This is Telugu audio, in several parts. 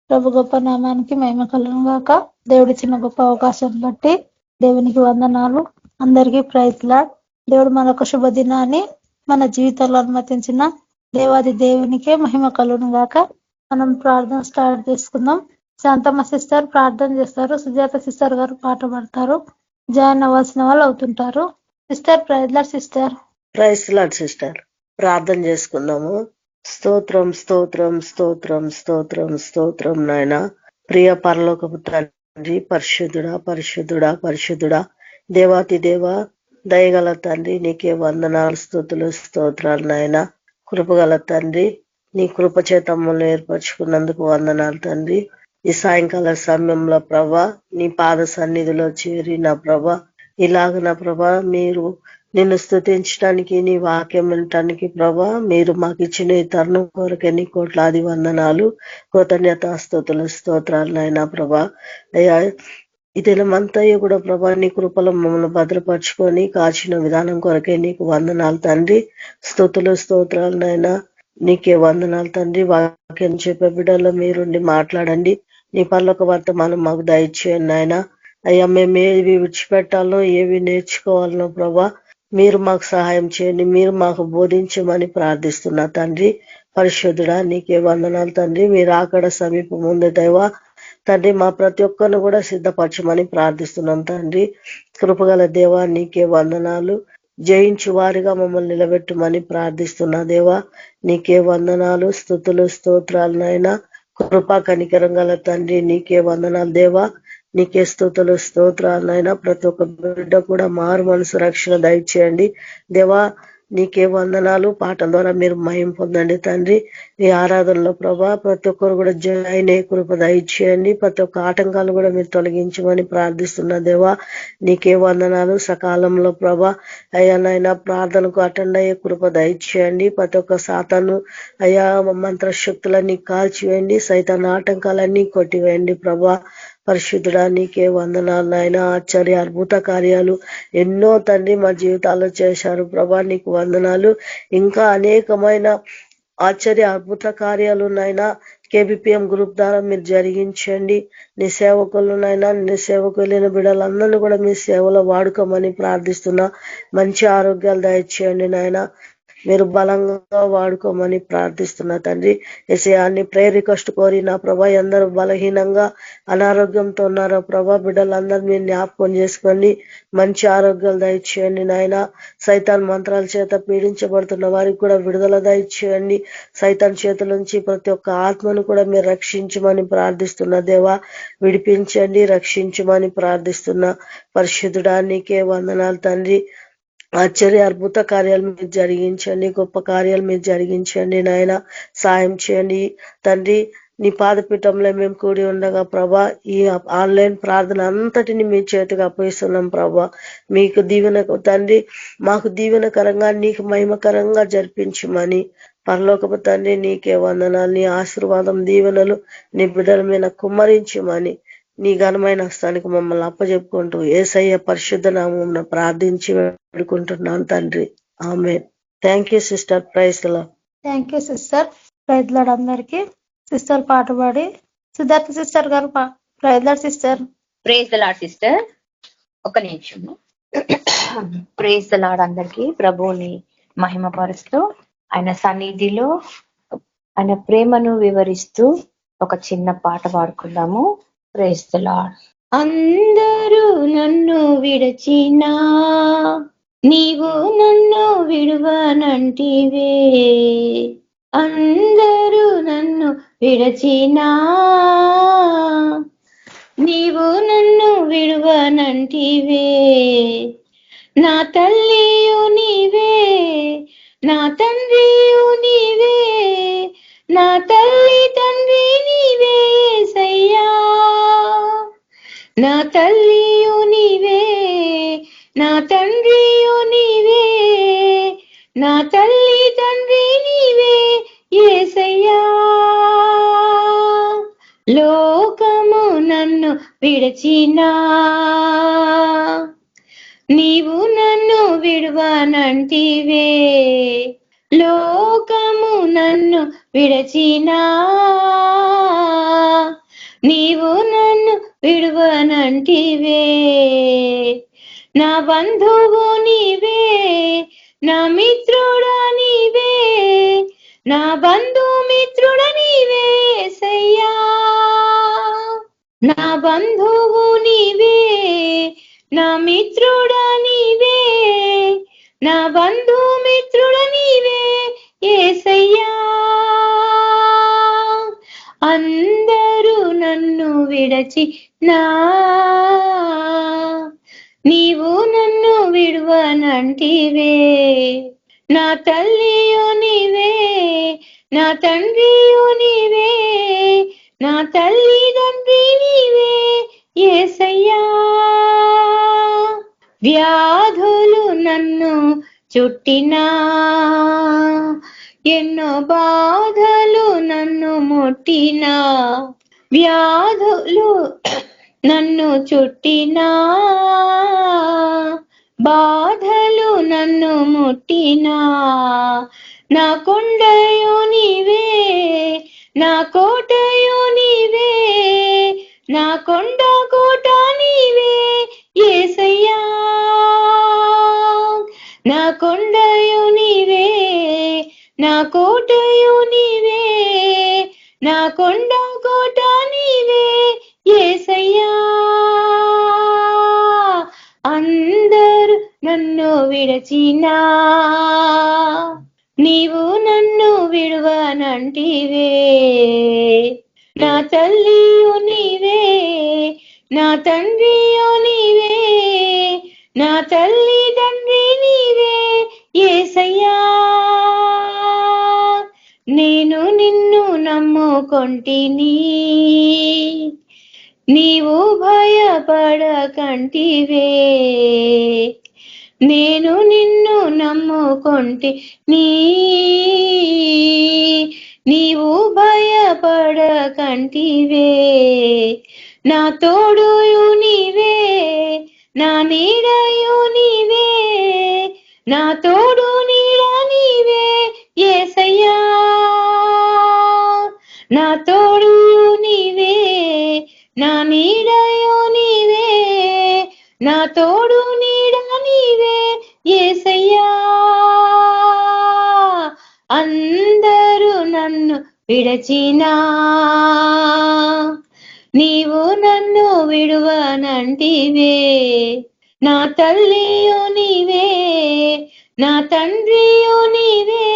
ప్రభు గొప్ప నామానికి మహిమ కలుగును గాక. దేవుడిచ్చిన గొప్ప అవకాశం బట్టి దేవునికి వందనాలు. అందరికీ ప్రైజ్ లార్డ్. దేవుడు మనొక శుభదినాన్ని మన జీవితంలో అనుమతించిన దేవాది దేవునికే మహిమ కలుగును గాక. మనం ప్రార్థన స్టార్ట్ చేసుకుందాం. శాంతమ్మ సిస్టర్ ప్రార్థన చేస్తారు, సుజాత సిస్టర్ గారు పాట పాడతారు, జాయిన్ అవ్వాల్సిన వాళ్ళు అవుతుంటారు. Sister praise lord. Sister praise lord. Sister ప్రార్థన చేసుకుందాము. స్తోత్రం స్తోత్రం స్తోత్రం స్తోత్రం స్తోత్రం నాయన. ప్రియ పరలోకపు తండ్రి, పరిశుద్ధుడా పరిశుద్ధుడా పరిశుద్ధుడా, దేవాతి దేవ, దయగల తండ్రి, నీకే వందనాలు స్తుతులు స్తోత్రాలు నాయన. కృపగల తండ్రి, నీ కృప చేత మమ్మల్ని ఏర్పరచుకున్నందుకు వందనాలు తండ్రి. ఈ సాయంకాల సమయంలో ప్రభా నీ పాద సన్నిధిలో చేరి నా ప్రభా ఇలాగ నా ప్రభా మీరు నిన్ను స్తుతించడానికి, నీ వాక్యం వినటానికి ప్రభా మీరు మాకు ఇచ్చిన ఈ తరుణం కొరకు ఎన్ని కోట్లాది వందనాలు, కృతజ్ఞతాస్తుతులు స్తోత్రాలు నాయనా ప్రభా. అయ్యా ఈ దినమంతయు కూడా ప్రభా నీ కృపలో మమ్మల్ని భద్రపరుచుకొని కాచిన విధానం కొరకే నీకు వందనాలు తండ్రి. స్తుతులు స్తోత్రాలు నాయనా, నీకే వందనాలు తండ్రి. వాక్యం చెప్పే బిడ్డల్లో మీరుండి మాట్లాడండి. నీ పర్లోక వర్తమానం మాకు దయచేయండి నాయన. అయ్యా మేము ఏవి విడిచిపెట్టాలనో ఏవి నేర్చుకోవాలనో ప్రభా మీరు మాకు సహాయం చేయండి. మీరు మాకు బోధించమని ప్రార్థిస్తున్నా తండ్రి. పరిశుద్ధుడా నీకే వందనాలు తండ్రి. మీరు అక్కడ సమీపం ఉంది దైవ తండ్రి. మా ప్రతి ఒక్కరిని కూడా సిద్ధపరచమని ప్రార్థిస్తున్నాం తండ్రి. కృపగల దేవా నీకే వందనాలు. జయించు వారిగా మమ్మల్ని నిలబెట్టమని ప్రార్థిస్తున్నా దేవా. నీకే వందనాలు స్తుతులు స్తోత్రాలు నాయనా. కృపా కనికరం గల తండ్రి నీకే వందనాలు దేవా. నీకే స్తుతులు స్తోత్రాలు నాయనా. ప్రతి ఒక్క బిడ్డ కూడా మారు మనసు రక్షణ దయచేయండి దేవా. నీకే వందనాలు. పాటల ద్వారా మీరు మహిమ పొందండి తండ్రి. ఈ ఆరాధనలో ప్రభా ప్రతి ఒక్కరు కూడా జాయిన్ అయ్యే కృప దయచేయండి. ప్రతి ఒక్క ఆటంకాలు కూడా మీరు తొలగించమని ప్రార్థిస్తున్నా దేవా. నీకే వందనాలు. సకాలంలో ప్రభా అయ్యా నాయన ప్రార్థనకు అటెండ్ అయ్యే కృప దయచేయండి. ప్రతి ఒక్క సాతాను అయ్యా మంత్రశక్తులన్నీ కాల్చివేయండి. సైతాన్ ఆటంకాలన్నీ కొట్టివేయండి ప్రభా. పరిశుద్ధుడా నీకే వందనాలు నాయన. ఆశ్చర్య అద్భుత కార్యాలు ఎన్నో తండ్రి మా జీవితాల్లో చేశారు ప్రభా. నీకు వందనాలు. ఇంకా అనేకమైన ఆశ్చర్య అద్భుత కార్యాలు నాయనా కేబిపిఎం గ్రూప్ ద్వారా మీరు జరిగించండి. నీ సేవకులనైనా నీ సేవకులైన బిడ్డలందరినీ కూడా మీ సేవలో వాడుకోమని ప్రార్థిస్తున్నా. మంచి ఆరోగ్యాలు దయచేయండి నాయన. మీరు బలంగా వాడుకోమని ప్రార్థిస్తున్నా తండ్రి. ఎసయాన్ని ప్రేయర్ రిక్వెస్ట్ కోరి నా ప్రభా అందరూ బలహీనంగా అనారోగ్యంతో ఉన్నారో ప్రభా బిడ్డలందరూ మీరు జ్ఞాపకం చేసుకోండి. మంచి ఆరోగ్యాలు దయచేయండి నాయన. సైతాన్ మంత్రాల చేత పీడించబడుతున్న వారికి కూడా విడుదల దయచేయండి. సైతాన్ చేతుల నుంచి ప్రతి ఒక్క ఆత్మను కూడా మీరు రక్షించమని ప్రార్థిస్తున్నా దేవా. విడిపించండి, రక్షించమని ప్రార్థిస్తున్నా. పరిశుద్ధుడా నీకే వందనాలు తండ్రి. ఆశ్చర్య అద్భుత కార్యాలు మీరు జరిగించండి. గొప్ప కార్యాలు మీరు జరిగించండి నాయన. సాయం చేయండి తండ్రి. నీ పాదపీఠంలో మేము కూడి ఉండగా ప్రభా ఈ ఆన్లైన్ ప్రార్థన అంతటిని మీ చేతికి అప్పగిస్తున్నాం ప్రభా. మీకు దీవెనకు తండ్రి మాకు దీవెనకరంగా నీకు మహిమకరంగా జరిపించమని పరలోకపు తండ్రి నీకే వందనాలు. నీ ఆశీర్వాదం దీవెనలు నీ బిడ్డల మీద కుమ్మరించమని నీ ఘనమైన హస్తానికి మమ్మల్ని అప్పచెప్పుకుంటూ యేసయ్య పరిశుద్ధ నామమున ప్రార్థించి వేడుకుంటున్నాను తండ్రి. ఆమేన్. Thank you sister. Praise the lord. Thank you sister. Praise lord అందరికి. సిస్టర్ పాట పాడి సిద్ధార్థ సిస్టర్ గారు praise lord sister. Praise the lord sister. ఒక నిమిషం. ప్రైజ్ ది లార్డ్ అందరికి. ప్రభువుని మహిమపరుస్తూ ఆయన సన్నిధిలో ఆయన ప్రేమను వివరిస్తూ ఒక చిన్న పాట పాడుకుందాము. Praise the lord. అందరూ నన్ను విడచినా నీవు నన్ను విడువనంటివే. అందరూ నన్ను విడచినా నీవు నన్ను విడువనంటివే. నా తల్లియు నీవే, నా తండ్రియు నీవే, నా తల్లి తండ్రి నీవే యేసయ్యా. నా తల్లియు నీవే, నా తండ్రియు నీవే, నా తల్లి తండ్రి నీవే యేసయ్యా. లోకము నన్ను విడచినా నీవు నన్ను విడువనంటివే. లోకము నన్ను విడచినా నీవు నన్ను విడువనంటివే. నా బంధువు నీవే, నా మిత్రుడా నీవే, నా బంధుమిత్రుడ నీవే యేసయ్యా. నా బంధువు నీవే, నా మిత్రుడా నీవే, నా బంధుమిత్రుడ నీవే యేసయ్యా. అందరూ నన్ను విడచినా నీవు నన్ను విడువనంటివే. నా తల్లియో నీవే, నా తండ్రియో నీవే, నా తల్లిదండ్రి నీవే యేసయ్యా. వ్యాధులు నన్ను చుట్టినా, ఎన్నో బాధలు నన్ను ముట్టినా, వ్యాధులు నన్ను చుట్టినా, బాధలు నన్ను ముట్టినా, నా కొండయో నీవే, నా కోటయో నీవే, నా కొండ కోట నీవే యేసయ్యా. నా కొండయో నీవే, నా కోటయో నీవే, నా కొండ కోట నీవే యేసయ్యా. అందరూ నన్ను విడచినా నీవు నన్ను విడువనంటివే. నా తల్లియో నీవే, నా తండ్రియో నీవే, నా తల్లిదండ్రి నీవే యేసయ్యా. నేను నిన్ను నమ్ముకొంటిని, నీవు భయపడకంటివే. నేను నిన్ను నమ్ముకొంటి నీవు భయపడకంటివే. నా తోడుయు నీవే, నా నీడయు నీవే, నా తోడు నీడ నీవే యేసయ్యా. నా తోడుయు నీవే, నా నీడయు నీవే, నా తోడు నీడ నీవే యేసయ్యా. అందరూ నన్ను విడచినా నీవు నన్ను విడువనంటివే. నా తల్లియో నీవే, నా తండ్రియో నీవే,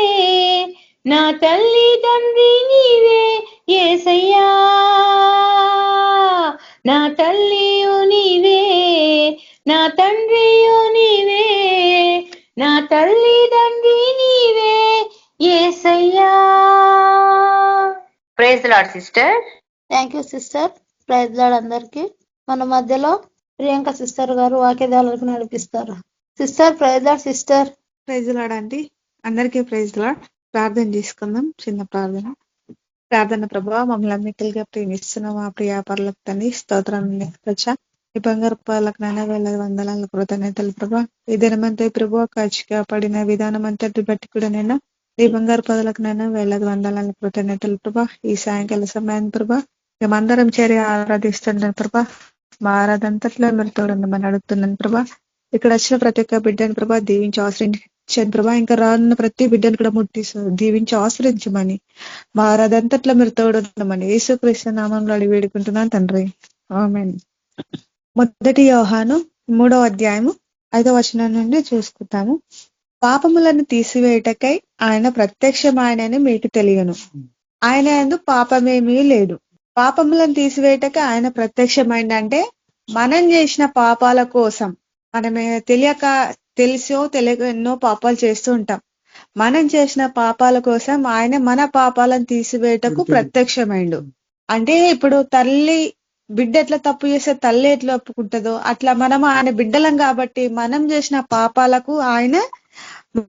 నా తల్లిదండ్రి నీవే యేసయ్యా. నా తల్లియో నీవే, నా తండ్రియో నీవే, నా తల్లిదండ్రి నీవే యేసయ్యా. Praise the lord sister. Thank you sister. Praise lord అందరికి. మన మధ్యలో ప్రియాంక సిస్టర్ గారు వాక్యదాలకు నడిపిస్తారు. Sister praise lord sister. Praise lord అండి. అందరికీ ప్రైజ్ లార్డ్. ప్రార్థన చేసుకుందాం. చిన్న ప్రార్థన. ప్రభావ మమ్మల్ని అన్నిటిగా ప్రేమిస్తున్నాం. ఆ ప్రియాపరులకు తండ్రి స్తోత్రం వచ్చా ఈ బంగారు పాలకు నాన్న వేల వందనాల కృతజ్ఞతలు ప్రభా. ఈ దినమంతా ప్రభావ కాచిగా పడిన విధానం అంతటి బట్టి కూడా నేను ఈ బంగారు పదలకు నాన్న వేల వందనాల కృతజ్ఞతలు ప్రభా. ఈ సాయంకాల సమయాన్ని ప్రభా మేమందరం చేరి ఆరాధిస్తున్నాను ప్రభా. మా ఆరాధంతట్లో మీరు తోడుండమని అడుగుతున్నాను ప్రభా. ఇక్కడ వచ్చిన ప్రతి ఒక్క బిడ్డను ప్రభా దీవించి ఆశ్రయించాను ప్రభా. ఇంకా రానున్న ప్రతి బిడ్డను కూడా ముట్టి దీవించి ఆశ్రయించమని మా ఆరాధంతట్లో మీరు తోడుండమని యేసుక్రీస్తు నామంలో అడిగి వేడుకుంటున్నాను తండ్రి. ఆమేన్. మొదటి యోహాను 3వ అధ్యాయము 5వ వచనం నుండి చూసుకుంటాము. పాపములను తీసివేయటకై ఆయన ప్రత్యక్షమాయనని మీకు తెలియను, ఆయన యందు పాపమేమీ లేదు. పాపములను తీసివేయటకై ఆయన ప్రత్యక్షమైన అంటే మనం చేసిన పాపాల కోసం. మనమే తెలిసో తెలియక ఎన్నో పాపాలు చేస్తూ ఉంటాం. మనం చేసిన పాపాల కోసం ఆయన మన పాపాలను తీసివేయటకు ప్రత్యక్షమైండు. అంటే ఇప్పుడు తల్లి బిడ్డ ఎట్లా తప్పు చేస్తే తల్లి ఎట్లా ఒప్పుకుంటుందో అట్లా మనం ఆయన బిడ్డలం కాబట్టి మనం చేసిన పాపాలకు ఆయన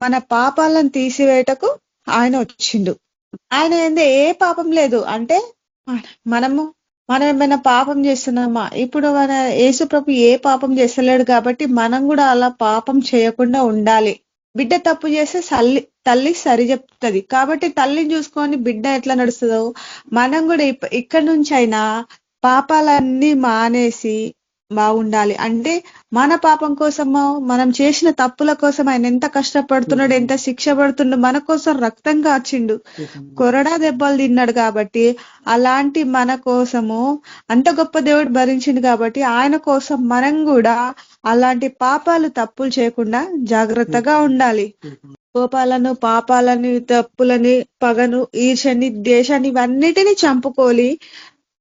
మన పాపాలను తీసివేయటకు ఆయన వచ్చిండు. ఆయన ఏంది ఏ పాపం లేదు. అంటే మనం ఏమైనా పాపం చేస్తున్నామా? ఇప్పుడు మన యేసు ప్రభు ఏ పాపం చేస్తలేడు కాబట్టి మనం కూడా అలా పాపం చేయకుండా ఉండాలి. బిడ్డ తప్పు చేస్తే తల్లి సరి చెప్తుంది కాబట్టి తల్లిని చూసుకొని బిడ్డ ఎట్లా నడుస్తుందో మనం కూడా ఇక్కడి నుంచి అయినా పాపాలన్నీ మానేసి బాగుండాలి. అంటే మన పాపం కోసమో మనం చేసిన తప్పుల కోసం ఆయన ఎంత కష్టపడుతున్నాడు, ఎంత శిక్ష పడుతుండు, మన కోసం రక్తం కాచిండు, కొరడా దెబ్బలు తిన్నాడు. కాబట్టి అలాంటి మన కోసము అంత గొప్ప దేవుడు భరించిండు. కాబట్టి ఆయన కోసం మనం కూడా అలాంటి పాపాలు తప్పులు చేయకుండా జాగ్రత్తగా ఉండాలి. కోపాలను, పాపాలని, తప్పులని, పగను, ఈర్షని, ద్వేషాన్ని ఇవన్నిటిని చంపుకోలి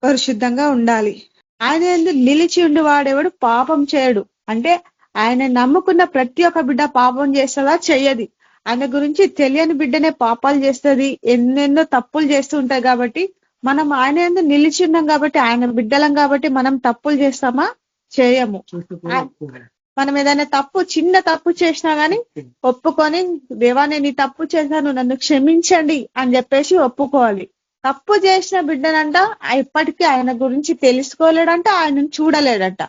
పరిశుద్ధంగా ఉండాలి. ఆయన యందు నిలిచి ఉండి వాడేవాడు పాపం చేయడు. అంటే ఆయన నమ్ముకున్న ప్రతి ఒక్క బిడ్డ పాపం చేస్తుందా? చెయ్యది. ఆయన గురించి తెలియని బిడ్డనే పాపాలు చేస్తుంది, ఎన్నెన్నో తప్పులు చేస్తూ ఉంటాయి. కాబట్టి మనం ఆయన యందు నిలిచి ఉన్నాం కాబట్టి, ఆయన బిడ్డలం కాబట్టి మనం తప్పులు చేస్తామా? చేయము. మనం ఏదైనా చిన్న తప్పు చేసినా గానీ ఒప్పుకొని, దేవా నేను ఈ తప్పు చేశాను, నన్ను క్షమించండి అని చెప్పేసి ఒప్పుకోవాలి. తప్పు చేసిన బిడ్డనంట ఇప్పటికీ ఆయన గురించి తెలుసుకోలేడంట, ఆయనను చూడలేడంట.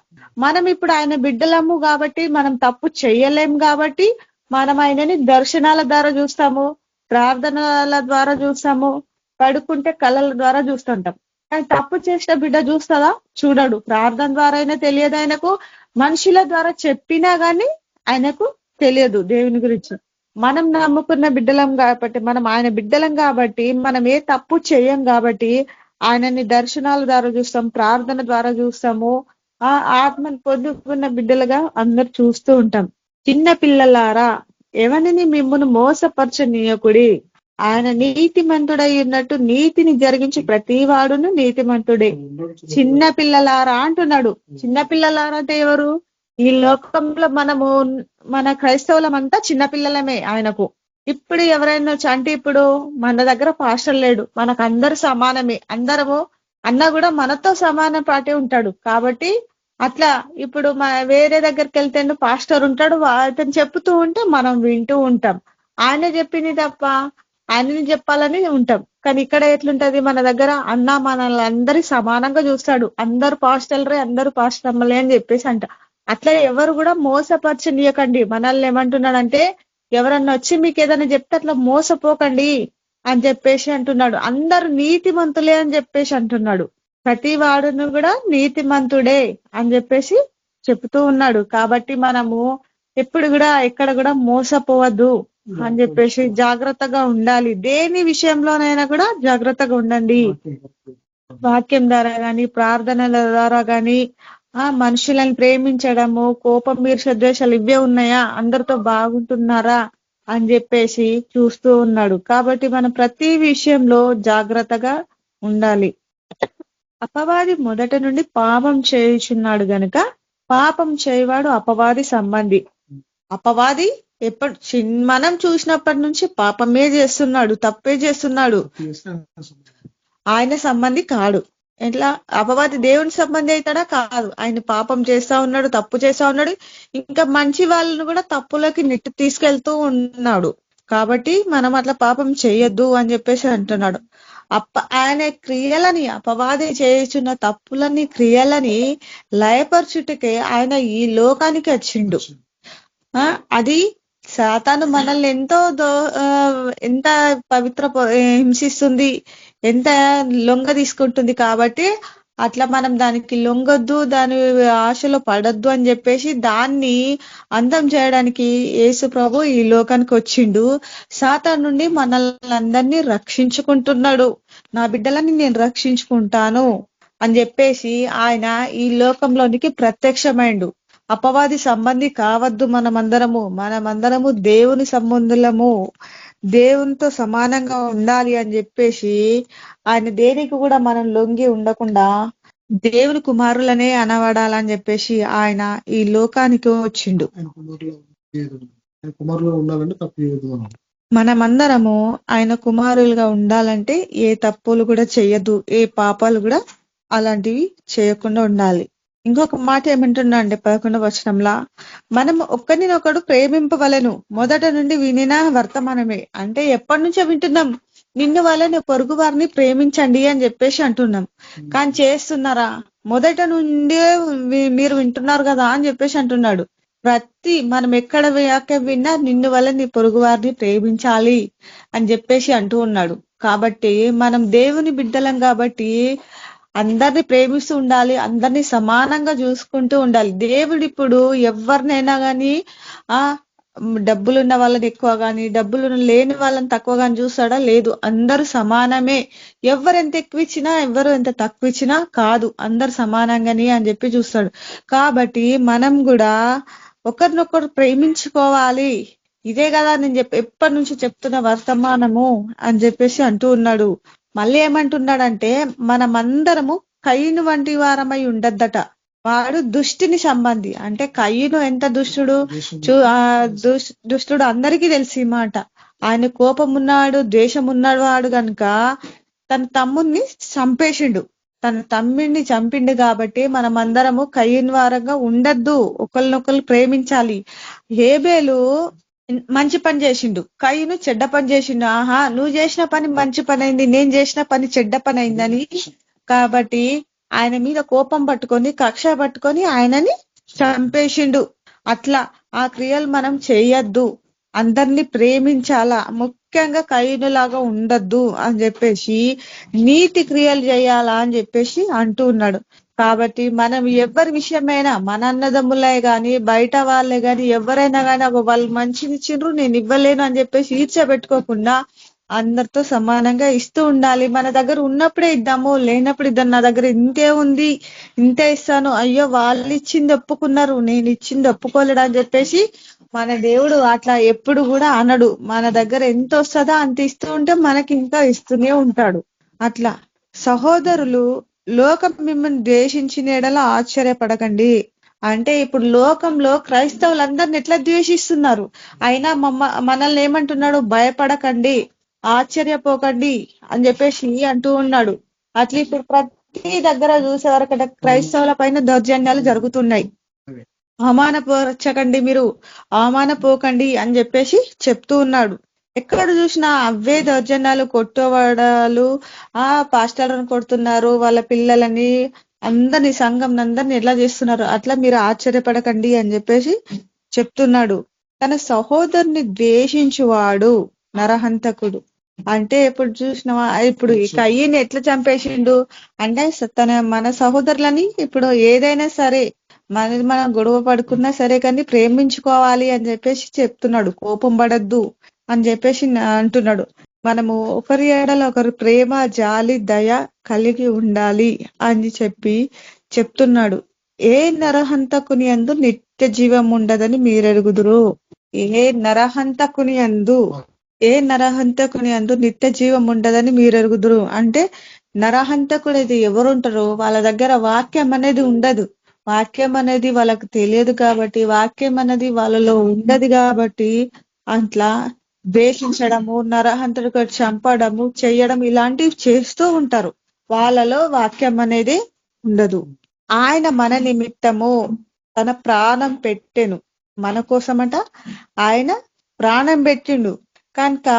మనం ఇప్పుడు ఆయన బిడ్డలము కాబట్టి, మనం తప్పు చెయ్యలేము కాబట్టి, మనం ఆయనని దర్శనాల ద్వారా చూస్తాము, ప్రార్థనల ద్వారా చూస్తాము, పడుకుంటే కళల ద్వారా చూస్తుంటాం. కానీ తప్పు చేసిన బిడ్డ చూస్తుందా? చూడడు. ప్రార్థన ద్వారా అయినా తెలియదు ఆయనకు, మనుషుల ద్వారా చెప్పినా గానీ ఆయనకు తెలియదు దేవుని గురించి. మనం నమ్ముకున్న బిడ్డలం కాబట్టి, మనం ఆయన బిడ్డలం కాబట్టి, మనం ఏ తప్పు చేయం కాబట్టి ఆయనని దర్శనాల ద్వారా చూస్తాం, ప్రార్థన ద్వారా చూస్తాము, ఆ ఆత్మను పొందుకున్న బిడ్డలుగా అందరు చూస్తూ ఉంటాం. చిన్న పిల్లలారా ఎవరిని మిమ్మును మోసపరచనీయకుడి, ఆయన నీతిమంతుడై ఉన్నట్టు నీతిని జరిగించి ప్రతి వాడును నీతిమంతుడే. చిన్న పిల్లలారా అంటున్నాడు. చిన్న పిల్లలారా అంటే ఎవరు? ఈ లోకంలో మన క్రైస్తవులమంతా చిన్నపిల్లలమే ఆయనకు. ఇప్పుడు ఎవరైనా అంటే ఇప్పుడు మన దగ్గర పాస్టర్ లేడు, మనకు అందరు సమానమే, అందరము అన్న కూడా మనతో సమాన పాటే ఉంటాడు. కాబట్టి అట్లా ఇప్పుడు వేరే దగ్గరికి వెళ్తే పాస్టర్ ఉంటాడు, అతను చెప్తూ ఉంటే మనం వింటూ ఉంటాం. ఆయన చెప్పింది తప్ప ఆయనని చెప్పాలని ఉంటాం. కానీ ఇక్కడ ఎట్లుంటది, మన దగ్గర అన్న మనల్ని అందరి సమానంగా చూస్తాడు. అందరు పాస్టర్లే, అందరు పాస్టర్లే అని చెప్పేసి అంట. అట్లా ఎవరు కూడా మోసపరచనీయకండి. మనల్ని ఏమంటున్నాడంటే, ఎవరన్నా వచ్చి మీకు ఏదైనా చెప్తే అట్లా మోసపోకండి అని చెప్పేసి అంటున్నాడు. అందరు నీతిమంతులే అని చెప్పేసి అంటున్నాడు. ప్రతి వాడును కూడా నీతిమంతుడే అని చెప్పేసి చెప్తూ ఉన్నాడు. కాబట్టి మనము ఎప్పుడు కూడా ఎక్కడ కూడా మోసపోవద్దు అని చెప్పేసి జాగ్రత్తగా ఉండాలి. దేని విషయంలోనైనా కూడా జాగ్రత్తగా ఉండండి. వాక్యం ద్వారా గాని, ప్రార్థనల ద్వారా గాని, మనుషులను ప్రేమించడము, కోపం, ఈర్ష్య, ద్వేషాలు ఇవే ఉన్నాయా, అందరితో బాగుంటున్నారా అని చెప్పేసి చూస్తూ ఉన్నాడు. కాబట్టి మనం ప్రతి విషయంలో జాగ్రత్తగా ఉండాలి. అపవాది మొదట నుండి పాపం చేయుచున్నాడు గనుక పాపం చేయవాడు అపవాది సంబంధి. అపవాది మనం చూసినప్పటి నుంచి పాపమే చేస్తున్నాడు, తప్పే చేస్తున్నాడు. ఆయన సంబంధి కాడు. ఎట్లా? అపవాది దేవుని సంబంధి అవుతాడా? కాదు. ఆయన పాపం చేస్తా ఉన్నాడు, తప్పు చేస్తా ఉన్నాడు, ఇంకా మంచి వాళ్ళను కూడా తప్పులోకి నెట్టి తీసుకెళ్తూ ఉన్నాడు. కాబట్టి మనం అట్లా పాపం చేయొద్దు అని చెప్పేసి అంటున్నాడు. ఆయన క్రియలని, అపవాది చేయుచున్న తప్పులని, క్రియలని లయపరచుటకే ఆయన ఈ లోకానికి వచ్చిండు. అది సాతాను మనల్ని ఎంత పవిత్ర హింసిస్తుంది, ఎంత లొంగ తీసుకుంటుంది. కాబట్టి అట్లా మనం దానికి లొంగొద్దు, దాని ఆశలో పడొద్దు అని చెప్పేసి దాన్ని అంతం చేయడానికి యేసు ప్రభు ఈ లోకానికి వచ్చిండు. సాతాను నుండి మనల్ని అందరినీ రక్షించుకుంటున్నాడు. నా బిడ్డలని నేను రక్షించుకుంటాను అని చెప్పేసి ఆయన ఈ లోకంలోనికి ప్రత్యక్షమైండు. అపవాది సంబంధి కావద్దు. మనమందరము దేవుని సంబంధులము, దేవునితో సమానంగా ఉండాలి అని చెప్పేసి ఆయన దేనికి కూడా మనం లొంగి ఉండకుండా దేవుని కుమారులనే అనబడాలని చెప్పేసి ఆయన ఈ లోకానికి వచ్చిండు. మనమందరము ఆయన కుమారులుగా ఉండాలంటే ఏ తప్పులు కూడా చెయ్యదు, ఏ పాపాలు కూడా అలాంటివి చేయకుండా ఉండాలి. ఇంకొక మాట ఏమంటున్నా అంటే 11వ వచనంలా, మనం ఒక్కరినొకడు ప్రేమింపవలను, మొదట నుండి వినిన వర్తమానమే. అంటే ఎప్పటి నుంచో వింటున్నాం, నిన్ను వాళ్ళని పొరుగు వారిని ప్రేమించండి అని చెప్పేసి అంటున్నాం. కానీ చేస్తున్నారా? మొదట నుండే మీరు వింటున్నారు కదా అని చెప్పేసి అంటున్నాడు. మనం ఎక్కడ విన్నా నిన్ను వల్ల నీ పొరుగు వారిని ప్రేమించాలి అని చెప్పేసి అంటూ ఉన్నాడు. కాబట్టి మనం దేవుని బిడ్డలం కాబట్టి అందరిని ప్రేమిస్తూ ఉండాలి, అందరినీ సమానంగా చూసుకుంటూ ఉండాలి. దేవుడు ఇప్పుడు ఎవరినైనా గాని డబ్బులున్న వాళ్ళని ఎక్కువ గాని, డబ్బులు లేని వాళ్ళని తక్కువ గాని చూస్తాడా? లేదు. అందరూ సమానమే. ఎవరు ఎంత ఎక్కువ ఇచ్చినా, ఎవరు ఎంత తక్కువ ఇచ్చినా కాదు, అందరు సమానంగానే అని చెప్పి చూస్తాడు. కాబట్టి మనం కూడా ఒకరినొకరు ప్రేమించుకోవాలి. ఇదే కదా నేను ఎప్పటి నుంచి చెప్తున్న వర్తమానము అని చెప్పేసి అంటూ ఉన్నాడు. మళ్ళీ ఏమంటున్నాడంటే, మనమందరము కయ్యను వంటి వారమై ఉండద్దట. వాడు దుష్టిని సంబంధి. అంటే కయ్యను ఎంత దుష్టుడు, దుష్టుడు అందరికీ తెలిసి ఈ మాట. ఆయన కోపం ఉన్నాడు, ద్వేషం ఉన్నాడు. వాడు గనుక తన తమ్ముడిని చంపేసిండు, తన తమ్ముడిని చంపిండు. కాబట్టి మనమందరము కయ్యను వారంగా ఉండద్దు, ఒకరినొకరు ప్రేమించాలి. హేబేలు మంచి పని చేసిండు, కయ్యను చెడ్డ పని చేసిండు. ఆహా, నువ్వు చేసిన పని మంచి పని అయింది, నేను చేసిన పని చెడ్డ పని అయిందని కాబట్టి ఆయన మీద కోపం పట్టుకొని, కక్ష పట్టుకొని ఆయనని చంపేసిండు. అట్లా ఆ క్రియలు మనం చేయొద్దు, అందరినీ ప్రేమించాలా, ముఖ్యంగా కయ్యనులాగా ఉండద్దు అని చెప్పేసి నీతి క్రియలు చేయాలా అని చెప్పేసి అంటూ ఉన్నాడు. కాబట్టి మనం ఎవరి విషయమైనా, మన అన్నదమ్ములే గాని, బయట వాళ్ళే గాని, ఎవరైనా గాని వాళ్ళు మంచిని ఇచ్చిండ్రు నేను ఇవ్వలేను అని చెప్పేసి ఈర్చబెట్టుకోకుండా అందరితో సమానంగా ఇస్తూ ఉండాలి. మన దగ్గర ఉన్నప్పుడే ఇద్దాము, లేనప్పుడు ఇద్దాం. నా దగ్గర ఇంతే ఉంది, ఇంతే ఇస్తాను, అయ్యో వాళ్ళు ఇచ్చింది ఒప్పుకున్నారు, నేను ఇచ్చింది ఒప్పుకోలేడు అని చెప్పేసి మన దేవుడు అట్లా ఎప్పుడు కూడా అనడు. మన దగ్గర ఎంత వస్తుందో అంత ఇస్తూ ఉంటే మనకి ఇంకా ఇస్తూనే ఉంటాడు. అట్లా సహోదరులు, లోకం మిమ్మల్ని ద్వేషించిన ఎడల ఆశ్చర్యపడకండి. అంటే ఇప్పుడు లోకంలో క్రైస్తవులందరిని ఎట్లా ద్వేషిస్తున్నారు, అయినా మనల్ని ఏమంటున్నాడు? భయపడకండి, ఆశ్చర్యపోకండి అని చెప్పేసి అంటూ ఉన్నాడు. అట్లా ఇప్పుడు ప్రతి దగ్గర చూసే వరకు క్రైస్తవుల పైన దౌర్జన్యాలు జరుగుతున్నాయి. అవమానపరచకండి, మీరు అవమానపోకండి అని చెప్పేసి చెప్తూ ఉన్నాడు. ఎక్కడ చూసినా అవే దౌర్జన్యాలు, కొట్టువాడాలు, పాస్టర్లను కొడుతున్నారు, వాళ్ళ పిల్లలని, అందరినీ, సంఘం అందరినీ ఎట్లా చేస్తున్నారు. అట్లా మీరు ఆశ్చర్యపడకండి అని చెప్పేసి చెప్తున్నాడు. తన సహోదరుని ద్వేషించువాడు నరహంతకుడు. అంటే ఎప్పుడు చూసినావా, ఇప్పుడు ఈ కయ్యని ఎట్లా చంపేసిండు అంటే, మన సహోదరులని ఇప్పుడు ఏదైనా సరే మనం గొడవ పడుకున్నా సరే కానీ ప్రేమించుకోవాలి అని చెప్పేసి చెప్తున్నాడు. కోపం పడద్దు అని చెప్పేసి అంటున్నాడు. మనము ఒకరి ఏడల ఒకరు ప్రేమ, జాలి, దయ కలిగి ఉండాలి అని చెప్తున్నాడు. ఏ నరహంతకుని యందు నిత్య జీవం ఉండదని మీరెరుగుదురు. ఏ నరహంతకుని యందు నిత్య జీవం ఉండదని మీరెరుగుదురు. అంటే నరహంతకుడు ఇది ఎవరుంటారో వాళ్ళ దగ్గర వాక్యం అనేది ఉండదు. వాక్యం అనేది వాళ్ళకు తెలియదు కాబట్టి, వాక్యం అనేది వాళ్ళలో ఉండదు కాబట్టి అట్లా ద్వేషించడము, నరహంతకుడు చంపడము, చేయడం ఇలాంటివి చేస్తూ ఉంటారు. వాళ్ళలో వాక్యం అనేది ఉండదు. ఆయన మన నిమిత్తము తన ప్రాణం పెట్టెను. మన కోసమట ఆయన ప్రాణం పెట్టిండు. కనుక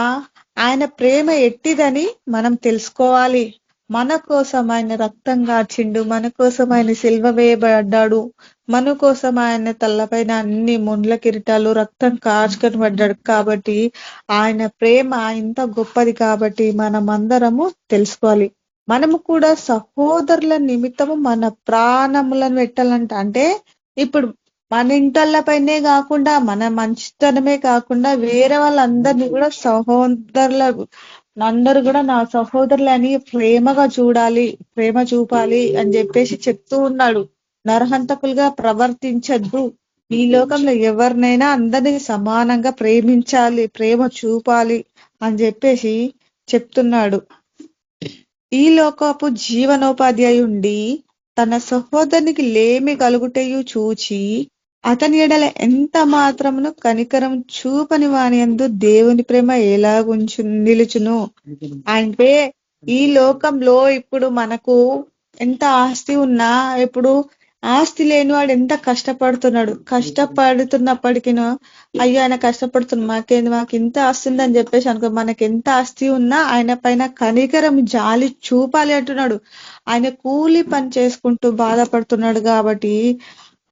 ఆయన ప్రేమ ఎట్టిదని మనం తెలుసుకోవాలి. మన కోసం ఆయన రక్తం కార్చిండు, మన కోసం ఆయన సిల్వ వేయబడ్డాడు, మన కోసం ఆయన తల్లపైన అన్ని ముండ్ల కిరీటాలు, రక్తం కార్చుకొని పడ్డాడు. కాబట్టి ఆయన ప్రేమ ఇంత గొప్పది కాబట్టి మనం అందరము తెలుసుకోవాలి. మనము కూడా సహోదరుల నిమిత్తము మన ప్రాణములను పెట్టాలంట. అంటే ఇప్పుడు మన ఇంటళ్ళపైనే కాకుండా, మన మంచితనమే కాకుండా వేరే వాళ్ళందరినీ కూడా సహోదరుల అందరూ కూడా నా సహోదరులని ప్రేమగా చూడాలి, ప్రేమ చూపాలి అని చెప్పేసి చెప్తూ ఉన్నాడు. నరహంతకులుగా ప్రవర్తించద్దు. ఈ లోకంలో ఎవరినైనా అందరినీ సమానంగా ప్రేమించాలి, ప్రేమ చూపాలి అని చెప్పేసి చెప్తున్నాడు. ఈ లోకపు జీవనోపాధ్యాయు ఉండి తన సహోదరునికి లేమి కలుగుటయు చూచి అతని ఎడల ఎంత మాత్రమును కనికరం చూపని వాని యందు దేవుని ప్రేమ ఎలాగుంచు నిలుచును. అంటే ఈ లోకంలో ఇప్పుడు మనకు ఎంత ఆస్తి ఉన్నా, ఇప్పుడు ఆస్తి లేనివాడు ఎంత కష్టపడుతున్నాడు. కష్టపడుతున్నప్పటికీనో అయ్యో ఆయన కష్టపడుతున్నా, మాకు ఇంత ఆస్తి ఉందని చెప్పేసి అనుకో, మనకి ఎంత ఆస్తి ఉన్నా ఆయన పైన కనికరం, జాలి చూపాలి అంటున్నాడు. ఆయన కూలి పని చేసుకుంటూ బాధపడుతున్నాడు కాబట్టి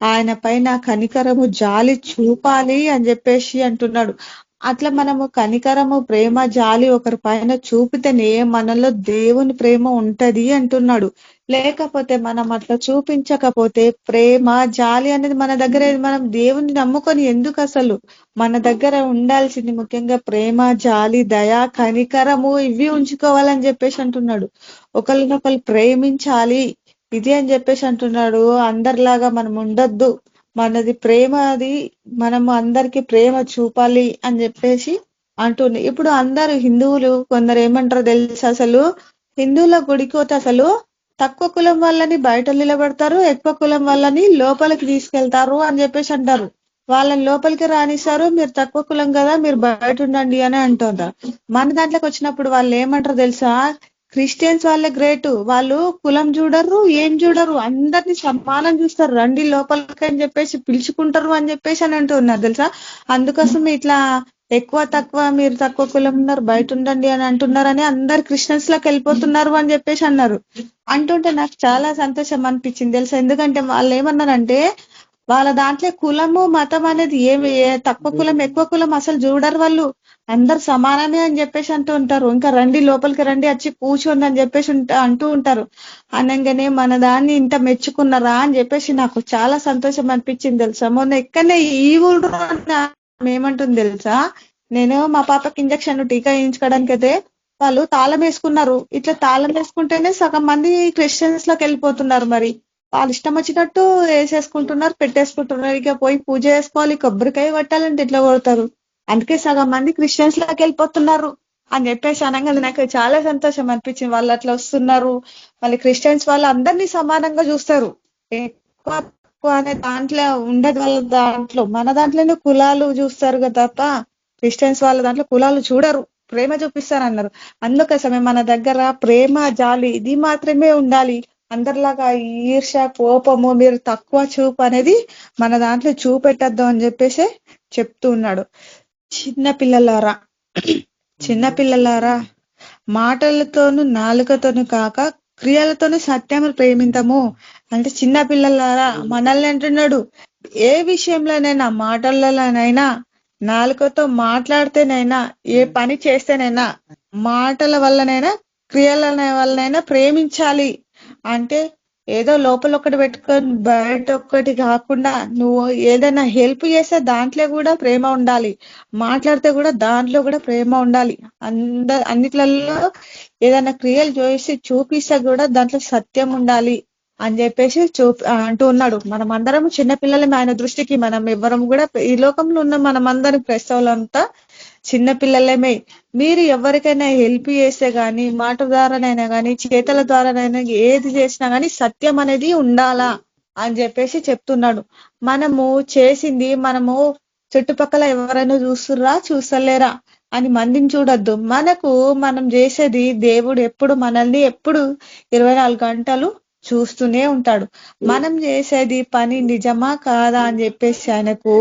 ఆయన పైన కనికరము, జాలి చూపాలి అని చెప్పేసి అంటున్నాడు. అట్లా మనము కనికరము, ప్రేమ, జాలి ఒకరి పైన చూపితేనే మనలో దేవుని ప్రేమ ఉంటది అంటున్నాడు. లేకపోతే మనం అట్లా చూపించకపోతే ప్రేమ, జాలి అనేది మన దగ్గర మనం దేవుని నమ్ముకొని ఎందుకు అసలు మన దగ్గర ఉండాల్సింది ముఖ్యంగా ప్రేమ, జాలి, దయ, కనికరము ఇవి ఉంచుకోవాలని చెప్పేసి అంటున్నాడు. ఒకరినొకరు ప్రేమించాలి ఇది అని చెప్పేసి అంటున్నాడు. అందరిలాగా మనం ఉండొద్దు, మనది ప్రేమ, అది మనము అందరికి ప్రేమ చూపాలి అని చెప్పేసి అంటుంది. ఇప్పుడు అందరు హిందువులు కొందరు ఏమంటారో తెలుసు, అసలు హిందువుల గుడికి పోతే అసలు తక్కువ కులం వాళ్ళని బయట నిలబెడతారు, ఎక్కువ కులం వాళ్ళని లోపలికి తీసుకెళ్తారు అని చెప్పేసి అంటారు. వాళ్ళని లోపలికి రానిస్తారు, మీరు తక్కువ కులం కదా మీరు బయట ఉండండి అని అంటుంటారు. మన దాంట్లోకి వచ్చినప్పుడు వాళ్ళు ఏమంటారు తెలుసా, క్రిస్టియన్స్ వాళ్ళే గ్రేట్, వాళ్ళు కులం చూడరు, ఏం చూడరు, అందరినీ సమానం చూస్తారు, రండి లోపలికి అని చెప్పేసి పిలుచుకుంటారు అని చెప్పేసి అని అంటున్నారు తెలుసా. అందుకోసం ఇట్లా ఎక్కువ తక్కువ, మీరు తక్కువ కులం ఉన్నారు బయట ఉండండి అని అంటున్నారని అందరు క్రిస్టియన్స్ లోకి వెళ్ళిపోతున్నారు అని చెప్పేసి అన్నారు. అంటుంటే నాకు చాలా సంతోషం అనిపించింది తెలుసా. ఎందుకంటే వాళ్ళు ఏమన్నారంటే వాళ్ళ దాంట్లో కులము, మతం అనేది ఏమి తక్కువ కులం ఎక్కువ కులం అసలు చూడరు, వాళ్ళు అందరు సమానమే అని చెప్పేసి అంటూ ఉంటారు. ఇంకా రండి లోపలికి రండి వచ్చి కూర్చోండి అని చెప్పేసి అంటూ ఉంటారు. అనగానే మన దాన్ని ఇంత మెచ్చుకున్నారా అని చెప్పేసి నాకు చాలా సంతోషం అనిపించింది తెలుసా. మొన్న ఎక్కడనే ఈ ఊరు ఏమంటుంది తెలుసా, నేను మా పాపకి ఇంజక్షన్ టీకా వేయించుకోవడానికి అయితే వాళ్ళు తాళం వేసుకున్నారు. ఇట్లా తాళం వేసుకుంటేనే సగం మంది క్రిస్టియన్స్ లోకి వెళ్ళిపోతున్నారు. మరి వాళ్ళు ఇష్టం వచ్చినట్టు వేసేసుకుంటున్నారు, పెట్టేసుకుంటున్నారు. ఇక పోయి పూజ చేసుకోవాలి, కొబ్బరికాయ కొట్టాలంటే ఎట్లా కొడతారు. అందుకే సగం మంది క్రిస్టియన్స్ లోకి వెళ్ళిపోతున్నారు అని చెప్పేసి అనగానే నాకు చాలా సంతోషం అనిపించింది. వాళ్ళు అట్లా వస్తున్నారు. మళ్ళీ క్రిస్టియన్స్ వాళ్ళు అందరినీ సమానంగా చూస్తారు, ఎక్కువ తక్కువ అనే దాంట్లో ఉండదు. వాళ్ళ దాంట్లో మన దాంట్లోనే కులాలు చూస్తారు కదా తప్ప క్రిస్టియన్స్ వాళ్ళ దాంట్లో కులాలు చూడరు, ప్రేమ చూపిస్తారు అన్నారు. అందుకోసమే మన దగ్గర ప్రేమ, జాలి ఇది మాత్రమే ఉండాలి. అందరిలాగా ఈర్ష, కోపము, మీరు తక్కువ చూపు అనేది మన దాంట్లో చూపెట్టద్దు అని చెప్పేసి చెప్తూ ఉన్నాడు. చిన్నపిల్లలారా చిన్నపిల్లలారా మాటలతోనూ నాలుకతోనూ కాక క్రియలతోనూ సత్యమును ప్రేమింతము అంటే చిన్నపిల్లలారా మనల్ని అంటున్నాడు. ఏ విషయంలోనైనా, మాటలలోనైనా, నాలుకతో మాట్లాడితేనైనా, ఏ పని చేస్తేనైనా, మాటల వల్లనైనా, క్రియల వల్లనైనా ప్రేమించాలి. అంటే ఏదో లోపల ఒకటి పెట్టుకొని బయట ఒక్కటి కాకుండా నువ్వు ఏదైనా హెల్ప్ చేస్తే దాంట్లో కూడా ప్రేమ ఉండాలి, మాట్లాడితే కూడా దాంట్లో కూడా ప్రేమ ఉండాలి. అన్నిట్లలో ఏదైనా క్రియలు చేసి చూపిస్తే కూడా దాంట్లో సత్యం ఉండాలి అని చెప్పేసి అంటూ ఉన్నాడు. మనం అందరం చిన్నపిల్లలమే ఆయన దృష్టికి. మనం ఎవ్వరం కూడా ఈ లోకంలో ఉన్న మనం అందరం క్రైస్తవులంతా చిన్నపిల్లలమే. మీరు ఎవరికైనా హెల్ప్ చేస్తే గానీ, మాట ద్వారానైనా కానీ, చేతల ద్వారానైనా ఏది చేసినా కానీ సత్యం అనేది ఉండాలా అని చెప్పేసి చెప్తున్నాడు. మనము చేసింది మనము చుట్టుపక్కల ఎవరైనా చూస్తుర్రా చూస్తలేరా అని మందిని చూడొద్దు. మనం చేసేది దేవుడు ఎప్పుడు మనల్ని ఎప్పుడు 24 గంటలు చూస్తూనే ఉంటాడు. మనం చేసేది పని నిజమా కాదా అని చెప్పేసి ఆయనకు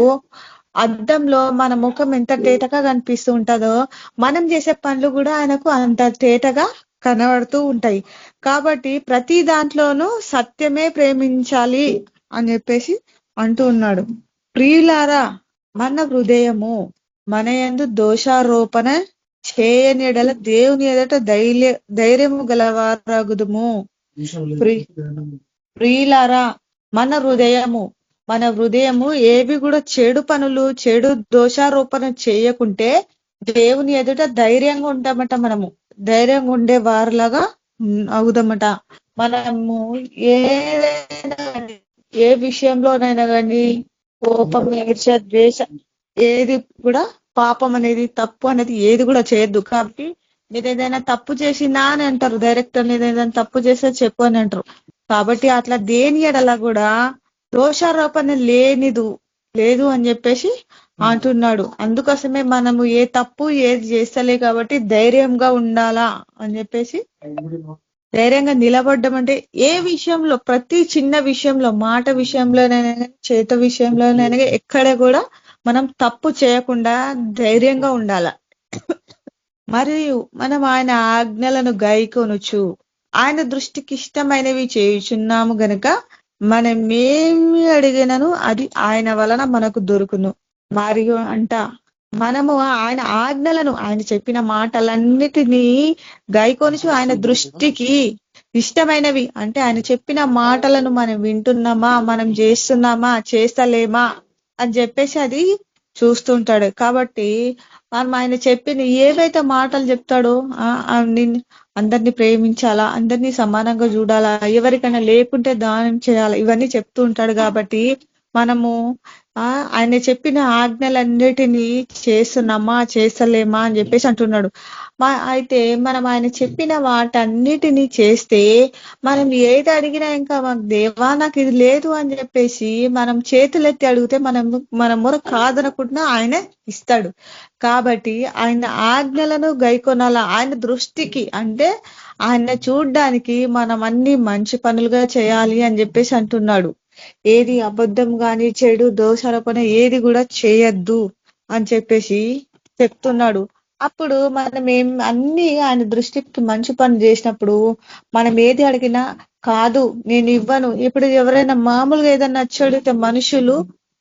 అద్దంలో మన ముఖం ఎంత తేటగా కనిపిస్తూ ఉంటుందో మనం చేసే పనులు కూడా ఆయనకు అంత తేటగా కనబడుతూ ఉంటాయి. కాబట్టి ప్రతి దాంట్లోనూ సత్యమే ప్రేమించాలి అని చెప్పేసి అంటూ ఉన్నాడు. ప్రియులారా మన హృదయము మన యందు దోషారోపణ చేయని ఎడల దేవుని ఎదుట ధైర్యము గలవారగుదుము. ప్రియులారా మన హృదయము ఏవి కూడా చెడు పనులు, చెడు దోషారోపణ చేయకుంటే దేవుని ఎదుట ధైర్యంగా ఉంటామట. మనము ధైర్యంగా ఉండే వారిలాగా అవుదామట. మనము ఏ విషయంలోనైనా కానీ కోపం, ఈర్ష, ద్వేష ఏది కూడా పాపం అనేది, తప్పు అనేది ఏది కూడా చేయొద్దు. కాబట్టి మీరు ఏదైనా తప్పు చేసినా అని అంటారు, డైరెక్టర్ మీరు ఏదైనా తప్పు చేస్తే చెప్పు అని అంటారు. కాబట్టి అట్లా దేని ఎడలా కూడా దోషారోపణ లేదు అని చెప్పేసి అంటున్నాడు. అందుకోసమే మనము ఏ తప్పు ఏది చేస్తలే కాబట్టి ధైర్యంగా ఉండాలా అని చెప్పేసి, ధైర్యంగా నిలబడ్డం అంటే ఏ విషయంలో, ప్రతి చిన్న విషయంలో, మాట విషయంలోనైనా, చేత విషయంలోనైనా ఎక్కడ కూడా మనం తప్పు చేయకుండా ధైర్యంగా ఉండాల. మరియు మనం ఆయన ఆజ్ఞలను గైకొనుచు ఆయన దృష్టికి ఇష్టమైనవి చేయుచున్నాము గనుక మనమేమి అడిగినను అది ఆయన వలన మనకు దొరుకును. మరియు మనము ఆయన ఆజ్ఞలను, ఆయన చెప్పిన మాటలన్నిటినీ గైకొనిచు ఆయన దృష్టికి ఇష్టమైనవి అంటే ఆయన చెప్పిన మాటలను మనం వింటున్నామా, మనం చేస్తున్నామా, చేస్తలేమా అని చెప్పేసి అది చూస్తుంటాడు. కాబట్టి మనం ఆయన చెప్పిన ఏవైతే మాటలు చెప్తాడో అందరినీ ప్రేమించాలా, అందరినీ సమానంగా చూడాలా, ఎవరికైనా లేకుంటే దానం చేయాలా, ఇవన్నీ చెప్తూ ఉంటాడు. కాబట్టి మనము ఆయన చెప్పిన ఆజ్ఞలన్నిటినీ చేస్తున్నామా, చేస్తలేమా అని చెప్పేసి అంటున్నాడు. అయితే మనం ఆయన చెప్పిన వాటన్నిటినీ చేస్తే మనం ఏది అడిగినా ఇంకా మాకు దేవా నాకు ఇది లేదు అని చెప్పేసి మనం చేతులెత్తి అడిగితే మన మొర కాదనకుండా ఆయన ఇస్తాడు. కాబట్టి ఆయన ఆజ్ఞలను గైకొనాల. ఆయన దృష్టికి అంటే ఆయన చూడ్డానికి మనం అన్ని మంచి పనులుగా చేయాలి అని చెప్పేసి అంటున్నాడు. ఏది అబద్ధం గాని, చెడు దోషారోపణ ఏది కూడా చేయొద్దు అని చెప్పేసి చెప్తున్నాడు. అప్పుడు మనం అన్ని ఆయన దృష్టికి మంచి పని చేసినప్పుడు మనం ఏది అడిగినా కాదు నేను ఇవ్వను. ఇప్పుడు ఎవరైనా మామూలుగా ఏదన్నా అడిగితే మనుషులు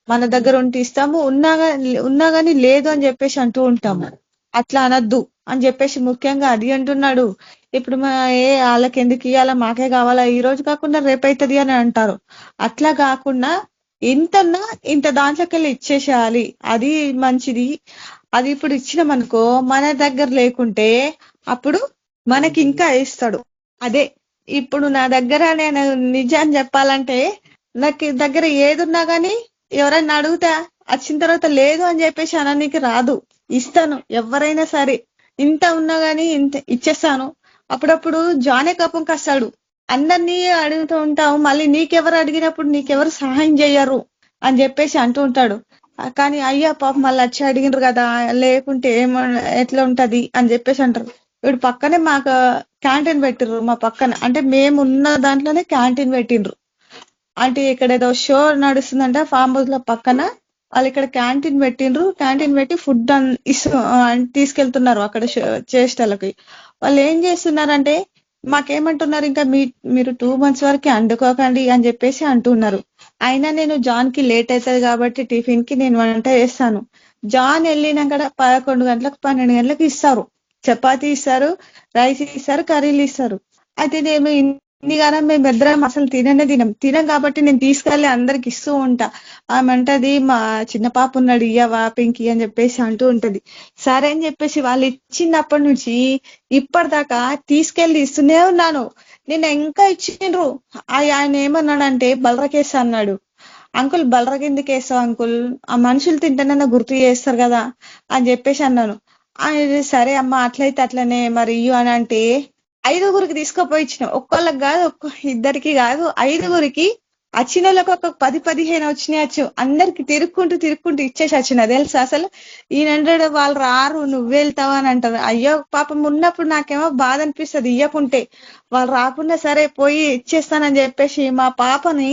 మన దగ్గర ఉంటే ఇస్తాము, ఉన్నా గానీ లేదు అని చెప్పేసి అంటూ ఉంటాము. అట్లా అనద్దు అని చెప్పేసి ముఖ్యంగా అది అంటున్నాడు. ఇప్పుడు వాళ్ళకి ఎందుకు ఇవ్వాలా, మాకే కావాలా, ఈ రోజు కాకుండా రేపైతుంది అని అంటారు. అట్లా కాకుండా ఇంతన్నా ఇంత దాంట్లోకి వెళ్ళి ఇచ్చేసేయాలి, అది మంచిది. అది ఇప్పుడు ఇచ్చినామనుకో మన దగ్గర లేకుంటే అప్పుడు మనకి ఇంకా ఇస్తాడు. అదే ఇప్పుడు నా దగ్గర నేను నిజాన్ని చెప్పాలంటే నాకు దగ్గర ఏదున్నా గానీ ఎవరైనా అడుగుతా వచ్చిన తర్వాత లేదు అని చెప్పేసి అనడానికి రాదు. ఇస్తాను, ఎవరైనా సరే ఇంత ఉన్నా గానీ ఇంత ఇచ్చేస్తాను. అప్పుడప్పుడు జానే కోపం కస్తాడు, అందరినీ అడుగుతూ ఉంటావు, మళ్ళీ నీకెవరు అడిగినప్పుడు నీకెవరు సహాయం చేయరు అని చెప్పేసి అంటూ ఉంటాడు. కానీ అయ్యా పాపం మళ్ళీ వచ్చి అడిగినారు కదా, లేకుంటే ఎట్లా ఉంటది అని చెప్పేసి అంటారు. ఇప్పుడు పక్కనే మాకు క్యాంటీన్ పెట్టిర్రు, మా పక్కన అంటే మేము ఉన్న దాంట్లోనే క్యాంటీన్ పెట్టిండ్రు. అంటే ఇక్కడ ఏదో షో నడుస్తుందంట ఫామ్ హౌస్ లో పక్కన, వాళ్ళు ఇక్కడ క్యాంటీన్ పెట్టిండ్రు. క్యాంటీన్ పెట్టి ఫుడ్ తీసుకెళ్తున్నారు అక్కడ చేష్టలకి. వాళ్ళు ఏం చేస్తున్నారంటే మాకేమంటున్నారు, ఇంకా మీరు 2 months వరకు అండుకోకండి అని చెప్పేసి అంటున్నారు. అయినా నేను జాన్ కి లేట్ అవుతుంది కాబట్టి టిఫిన్ కి నేను వంట చేస్తాను. జాన్ వెళ్ళినాక 11 గంటలకు 12 గంటలకు ఇస్తారు, చపాతీ ఇస్తారు, రైస్ ఇస్తారు, కర్రీలు ఇస్తారు. అయితే నేను ఇన్నిగానం మేము ఇద్దరం అసలు తినం కాబట్టి నేను తీసుకెళ్ళి అందరికి ఇస్తూ ఉంటా. ఆమెంటది మా చిన్న పాప ఉన్నాడు ఇయ్యవా పింకి అని చెప్పేసి అంటూ ఉంటది. సరే అని చెప్పేసి వాళ్ళు ఇచ్చినప్పటి నుంచి ఇప్పటిదాకా తీసుకెళ్లి ఇస్తూనే ఉన్నాను. నేను ఇంకా ఇచ్చిండ్రు. ఆయన ఏమన్నాడంటే బలరకేస్తా అన్నాడు. అంకుల్ బలరకి ఎందుకు వేస్తావు అంకుల్, ఆ మనుషులు తింటేనన్నా గుర్తు చేస్తారు కదా అని చెప్పేసి అన్నాను. సరే అమ్మ అట్లయితే అట్లనే మరి ఇయ్యు అని అంటే 5గురికి తీసుకుపోయి ఇచ్చిన. ఒక్కళ్ళకి కాదు, ఇద్దరికి కాదు, 5గురికి. వచ్చిన వాళ్ళకి ఒక 10-15 వచ్చినాయచ్చు. అందరికి తిరుక్కుంటూ ఇచ్చేసి వచ్చిన. తెలుసా అసలు ఈయన వాళ్ళు రారు నువ్వు వెళ్తావు అని అంటారు. అయ్యో పాపం ఉన్నప్పుడు నాకేమో బాధ అనిపిస్తుంది ఇయ్యకుంటే. వాళ్ళు రాకుండా సరే పోయి ఇచ్చేస్తానని చెప్పేసి మా పాపని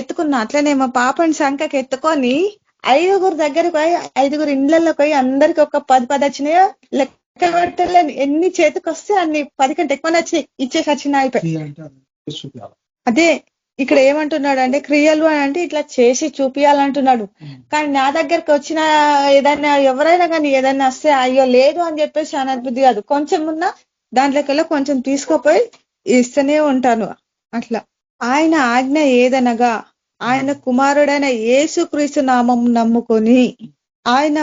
ఎత్తుకున్నా. అట్లనే మా పాపని సంఖకి ఎత్తుకొని 5గురు దగ్గరికి పోయి 5గురు ఇండ్లలోకి పోయి అందరికి ఒక 10 వచ్చినాయో లెక్క పెట్టలేని, ఎన్ని చేతికి వస్తే అన్ని 10 కంటే ఎక్కువనే వచ్చి ఇచ్చేసి వచ్చిన అయిపోయి. అదే ఇక్కడ ఏమంటున్నాడు అంటే క్రియలు అని అంటే ఇట్లా చేసి చూపియాలంటున్నాడు. కానీ నా దగ్గరకు వచ్చిన ఏదైనా ఎవరైనా కానీ ఏదైనా వస్తే అయ్యో లేదు అని చెప్పేసి అనబుద్ధి కాదు. కొంచెం ఉన్నా దాంట్లోకెళ్ళి కొంచెం తీసుకుపోయి ఇస్తూనే ఉంటాను. అట్లా ఆయన ఆజ్ఞ ఏదనగా ఆయన కుమారుడైన యేసుక్రీస్తు నామం నమ్ముకొని ఆయన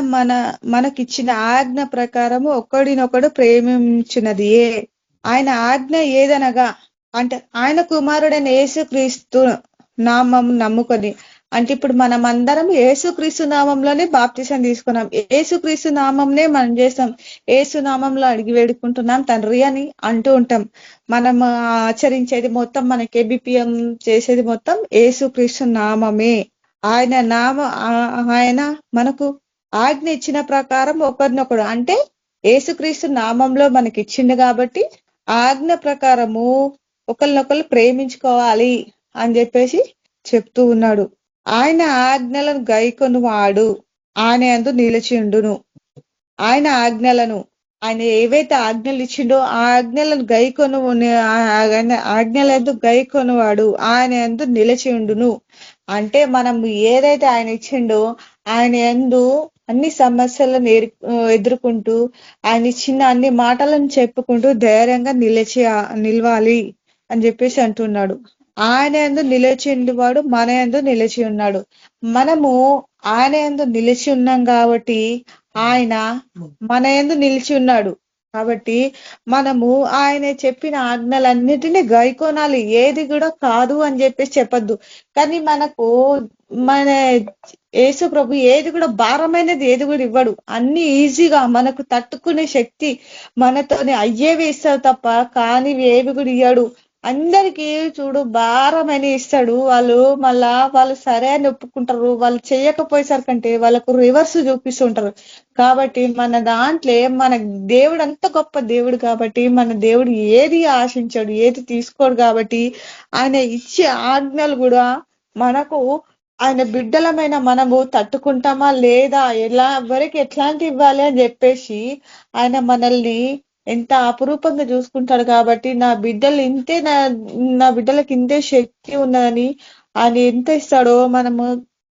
మనకిచ్చిన ఆజ్ఞ ప్రకారము ఒకడినొకడు ప్రేమించినది. ఆయన ఆజ్ఞ ఏదనగా అంటే ఆయన కుమారుడైన యేసుక్రీస్తు నామం నమ్ముకొని, అంటే ఇప్పుడు మనం అందరం యేసుక్రీస్తు నామంలోనే బాప్తిసం తీసుకున్నాం, యేసుక్రీస్తు నామంనే మనం చేస్తాం, యేసు నామంలో అడిగి వేడుకుంటున్నాం తండ్రి అని అంటూ ఉంటాం. మనం ఆచరించేది మొత్తం, మన KBPM చేసేది మొత్తం యేసుక్రీస్తు నామమే. ఆయన మనకు ఆజ్ఞ ఇచ్చిన ప్రకారం ఒకరినొకడు అంటే యేసుక్రీస్తు నామంలో మనకి ఇచ్చిండు కాబట్టి ఆజ్ఞ ప్రకారము ఒకరినొకరు ప్రేమించుకోవాలి అని చెప్పేసి చెప్తూ ఉన్నాడు. ఆయన ఆజ్ఞలను గైకొను వాడు ఆయన యందు నిలిచిండును. ఆయన ఆజ్ఞలను, ఆయన ఏవైతే ఆజ్ఞలు ఇచ్చిండో ఆ ఆజ్ఞలను ఆజ్ఞలందు గైకొను వాడు ఆయన యందు నిలిచి ఉండును. అంటే మనం ఏదైతే ఆయన ఇచ్చిండో ఆయన యందు అన్ని సమస్యలను ఎదుర్కొంటూ ఆయన ఇచ్చిన అన్ని మాటలను చెప్పుకుంటూ ధైర్యంగా నిలవాలి అని చెప్పేసి అంటున్నాడు. ఆయన యందు నిలిచి ఉండేవాడు మన యందు నిలిచి ఉన్నాడు. మనము ఆయన యందు నిలిచి ఉన్నాం కాబట్టి ఆయన మన యందు నిలిచి ఉన్నాడు. కాబట్టి మనము ఆయన చెప్పిన ఆజ్ఞలన్నిటినీ గైకోనాలి. ఏది కూడా కాదు అని చెప్పేసి చెప్పద్దు. కానీ మనకు మన యేసు ప్రభు ఏది కూడా భారమైనది ఏది కూడా ఇవ్వడు. అన్ని ఈజీగా మనకు తట్టుకునే శక్తి మనతోనే అయ్యేవి ఇస్తాడు తప్ప కానీ ఏవి కూడా ఇయ్యడు. అందరికీ చూడు భారమని ఇస్తాడు. వాళ్ళు సరే అని ఒప్పుకుంటారు. వాళ్ళు చేయకపోయేసరికంటే వాళ్ళకు రివర్స్ చూపిస్తుంటారు. కాబట్టి మన దాంట్లో మన దేవుడు అంత గొప్ప దేవుడు కాబట్టి మన దేవుడు ఏది ఆశించాడు ఏది తీసుకోడు. కాబట్టి ఆయన ఇచ్చే ఆజ్ఞలు కూడా మనకు ఆయన బిడ్డలమైన మనము తట్టుకుంటామా లేదా, ఎవరికి ఎట్లాంటి ఇవ్వాలి అని చెప్పేసి ఆయన మనల్ని ఎంత అపురూపంగా చూసుకుంటాడు. కాబట్టి నా బిడ్డలు ఇంతే, నా బిడ్డలకి ఇంతే శక్తి ఉన్నదని ఆయన ఎంత ఇస్తాడో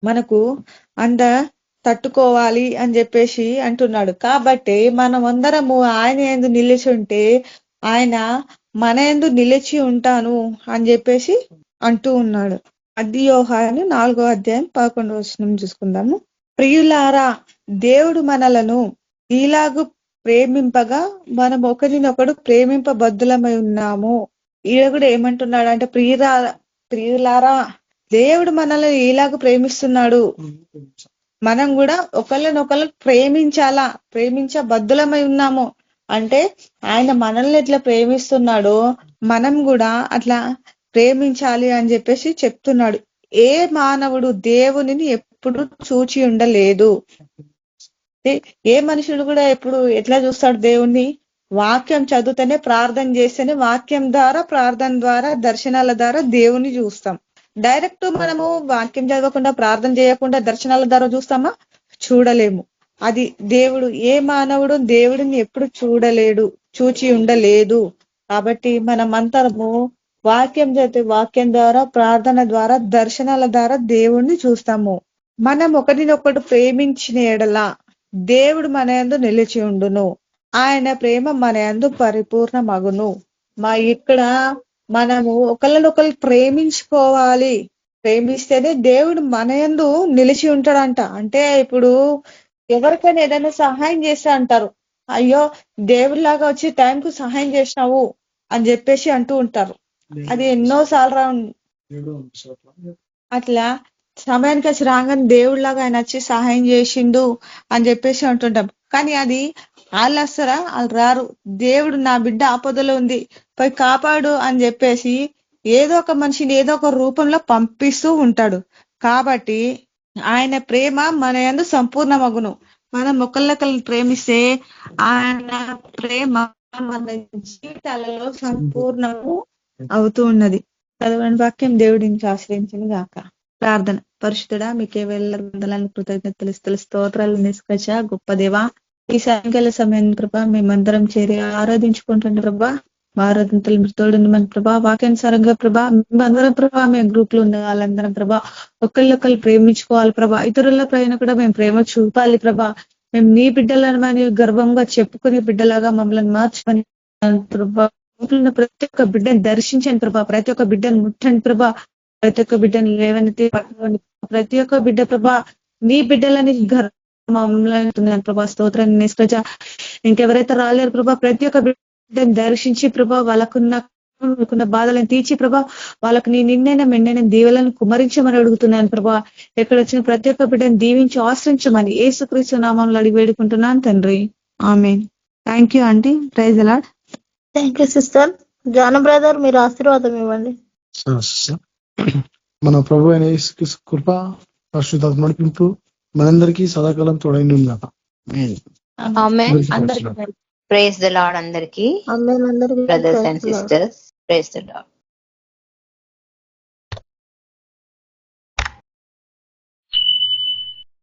మనకు అంత తట్టుకోవాలి అని చెప్పేసి అంటున్నాడు. కాబట్టి మనం అందరము ఆయన యందు నిలిచి ఉంటే ఆయన మన యందు నిలిచి ఉంటాను అని చెప్పేసి అంటూ ఉన్నాడు. అది యోహాను 4:11 చూసుకుందాము. ప్రియులారా, దేవుడు మనలను ఇలాగు ప్రేమింపగా మనం ఒకరినొకడు ప్రేమింపబద్ధులమై ఉన్నాము. ఈయన కూడా ఏమంటున్నాడు అంటే, ప్రియులారా దేవుడు మనల్ని ఇలాగ ప్రేమిస్తున్నాడు, మనం కూడా ఒకళ్ళనొకళ్ళు ప్రేమించాలా, ప్రేమించబద్ధులమై ఉన్నాము అంటే ఆయన మనల్ని ఎట్లా ప్రేమిస్తున్నాడో మనం కూడా అట్లా ప్రేమించాలి అని చెప్పేసి చెప్తున్నాడు. ఏ మానవుడు దేవునిని ఎప్పుడు చూచి ఉండలేదు. ఏ మనుషుడు కూడా ఎప్పుడు ఎట్లా చూస్తాడు దేవుణ్ణి? వాక్యం చదువుతూనే, ప్రార్థన చేస్తేనే, వాక్యం ద్వారా, ప్రార్థన ద్వారా, దర్శనాల ద్వారా దేవుని చూస్తాం. డైరెక్ట్ మనము వాక్యం చదవకుండా, ప్రార్థన చేయకుండా దర్శనాల ద్వారా చూస్తామా? చూడలేము. అది దేవుడు, ఏ మానవుడు దేవుడిని ఎప్పుడు చూడలేడు, చూచి ఉండలేదు. కాబట్టి మనం అంతరము వాక్యం చదివి, వాక్యం ద్వారా, ప్రార్థన ద్వారా, దర్శనాల ద్వారా దేవుణ్ణి చూస్తాము. మనం ఒకరినొకడు ప్రేమించిన ఎడల దేవుడు మన యందు నిలిచి ఉండును, ఆయన ప్రేమ మన యందు పరిపూర్ణమగును. ఇక్కడ మనము ఒకళ్ళనొకరు ప్రేమించుకోవాలి. ప్రేమిస్తేనే దేవుడు మన యందు నిలిచి ఉంటాడంట. అంటే ఇప్పుడు ఎవరికైనా ఏదైనా సహాయం చేస్తా అంటారు, అయ్యో దేవుడిలాగా వచ్చి టైంకు సహాయం చేసినావు అని చెప్పేసి అంటూ ఉంటారు. అది ఎన్నోసార్లు అట్లా సమయానికి వచ్చి రాగానే దేవుడిలాగా ఆయన వచ్చి సహాయం చేసిండు అని చెప్పేసి అంటుంటాం. కానీ అది వాళ్ళు వస్తారా? వాళ్ళు రారు. దేవుడు నా బిడ్డ ఆపదలో ఉంది, పోయి కాపాడు అని చెప్పేసి ఏదో ఒక మనిషిని ఏదో ఒక రూపంలో పంపిస్తూ ఉంటాడు. కాబట్టి ఆయన ప్రేమ మన యందు సంపూర్ణమగును. మనం ఒకళ్ళొకళ్ళు ప్రేమిస్తే ఆయన ప్రేమ మన జీవితాలలో సంపూర్ణము అవుతూ ఉన్నది. చదవని వాక్యం దేవుడిని ఆశ్రయించను గాక. ప్రార్థన. పరిశుద్ధుడా, మీకే వేళ వందనాలు, కృతజ్ఞతలు, స్తోత్రాలు నిష్కచ గొప్ప దేవా, ఈ సాయంకాల సమయం ప్రభా మేమందరం చేరి ఆరాధించుకుంటుండే ప్రభా, ఆరాధనలు మృతోడిని మన ప్రభా, వాక్యానుసారంగా ప్రభా మేమందరం ప్రభా మేము గ్రూప్ లో ఉన్న వాళ్ళందరం ప్రభా ఒకళ్ళొకళ్ళు ప్రేమించుకోవాలి ప్రభా. ఇతరుల పైన కూడా మేము ప్రేమ చూపాలి ప్రభా. మేము నీ బిడ్డలని గర్వంగా చెప్పుకునే బిడ్డలాగా మమ్మల్ని మార్చుకొని ప్రభా. ప్రతి ఒక్క బిడ్డను దర్శించండి ప్రభా, ప్రతి ఒక్క బిడ్డను ముట్టండి ప్రభా, ప్రతి ఒక్క బిడ్డను లేవనెత్తి పట్టుకోండి. ప్రతి ఒక్క బిడ్డ ప్రభా నీ బిడ్డలని మమ్మల్ని ప్రభా స్తోత్రాన్ని నిష్కచ. ఇంకెవరైతే రాలేరు ప్రభా, ప్రతి ఒక్క బిడ్డను దర్శించి ప్రభా వాళ్ళకున్న బాధలను తీర్చి ప్రభా వాళ్ళకు నీ నిన్నైనా మెండైన దీవెలను కుమరించమని అడుగుతున్నాను ప్రభా. ఎక్కడ వచ్చిన ప్రతి ఒక్క బిడ్డను దీవించి ఆశ్రయించమని యేసుక్రీస్తు నామంలో అడిగి వేడుకుంటున్నాను తండ్రి, ఆమేన్. Thank you aunty. Praise the lord. Thank you sister. John brother, మీరు ఆశీర్వాదం ఇవ్వండి. మన ప్రభు అయిన యేసుక్రీస్తు కృప, పరిశుద్ధాత్మ నడిపింపు మనందరికీ సదాకాలం తోడైంది ఉందట. ప్రైజ్ ది లార్డ్ అందరికీ. ఆమేన్. అందరికీ brothers and sisters, praise the lord.